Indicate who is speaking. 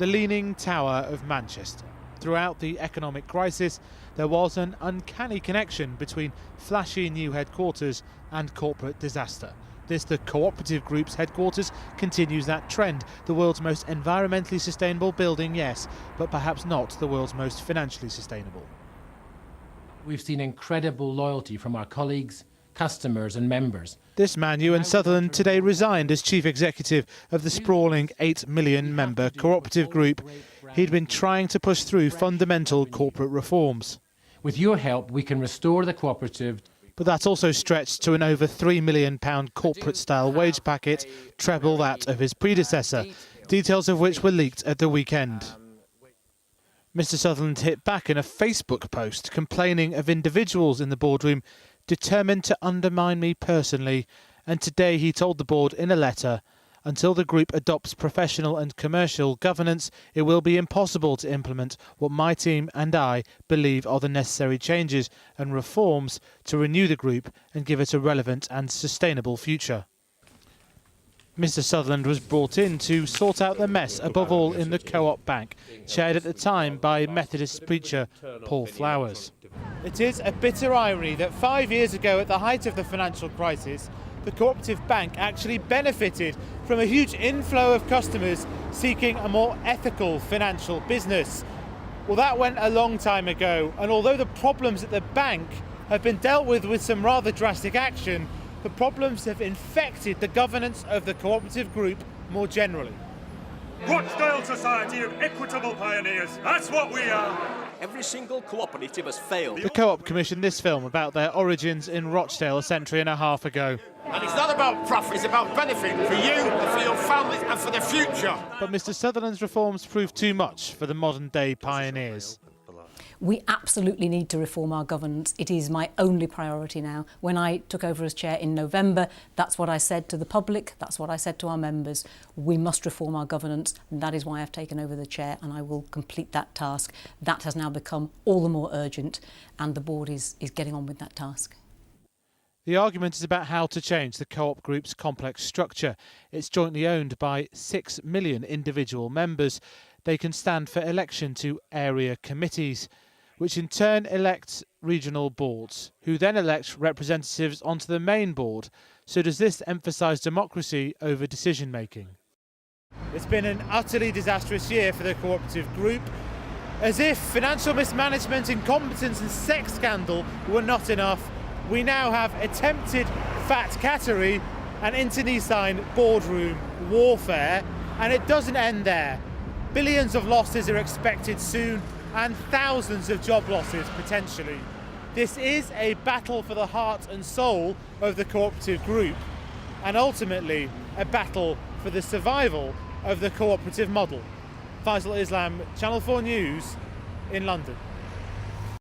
Speaker 1: the Leaning Tower of Manchester. Throughout the economic crisis, there was an uncanny connection between flashy new headquarters and corporate disaster. The Cooperative Group's headquarters continues that trend. The world's most environmentally sustainable building, yes, but perhaps not the world's most financially sustainable.
Speaker 2: We've seen incredible loyalty from our colleagues, customers and members.
Speaker 1: This man, Euan Sutherland, today resigned as Chief Executive of the sprawling 8 million member Cooperative Group. He'd been trying to push through fundamental corporate reforms.
Speaker 2: With your help, we can restore the cooperative.
Speaker 1: But that's also stretched to an over £3 million corporate-style wage packet, treble that of his predecessor, details of which were leaked at the weekend. Mr Sutherland hit back in a Facebook post complaining of individuals in the boardroom determined to undermine me personally, and today he told the board in a letter, until the group adopts professional and commercial governance, it will be impossible to implement what my team and I believe are the necessary changes and reforms to renew the group and give it a relevant and sustainable future. Mr Sutherland was brought in to sort out the mess, above all in the Co-op Bank, chaired at the time by Methodist preacher Paul Flowers. It is a bitter irony that 5 years ago, at the height of the financial crisis, the Cooperative Bank actually benefited from a huge inflow of customers seeking a more ethical financial business. Well, that went a long time ago, and although the problems at the bank have been dealt with some rather drastic action, the problems have infected the governance of the cooperative group more generally.
Speaker 3: Rochdale Society of Equitable Pioneers, that's what we are!
Speaker 4: Every single cooperative has failed.
Speaker 1: The Co-op commissioned this film about their origins in Rochdale a century and a half ago.
Speaker 5: And it's not about profit, it's about benefit for you and for your families and for the future.
Speaker 1: But Mr Sutherland's reforms proved too much for the modern-day pioneers.
Speaker 6: We absolutely need to reform our governance. It is my only priority now. When I took over as chair in November, that's what I said to the public, that's what I said to our members. We must reform our governance, and that is why I've taken over the chair, and I will complete that task. That has now become all the more urgent, and the board is getting on with that task.
Speaker 1: The argument is about how to change the Co-op Group's complex structure. It's jointly owned by 6 million individual members. They can stand for election to area committees, which in turn elects regional boards, who then elect representatives onto the main board. So does this emphasise democracy over decision-making? It's been an utterly disastrous year for the Cooperative Group. As if financial mismanagement, incompetence and sex scandal were not enough, we now have attempted fat cattery and internecine boardroom warfare, and it doesn't end there. Billions of losses are expected soon, and thousands of job losses potentially. This is a battle for the heart and soul of the cooperative group, and ultimately a battle for the survival of the cooperative model. Faisal Islam, Channel 4 News in London.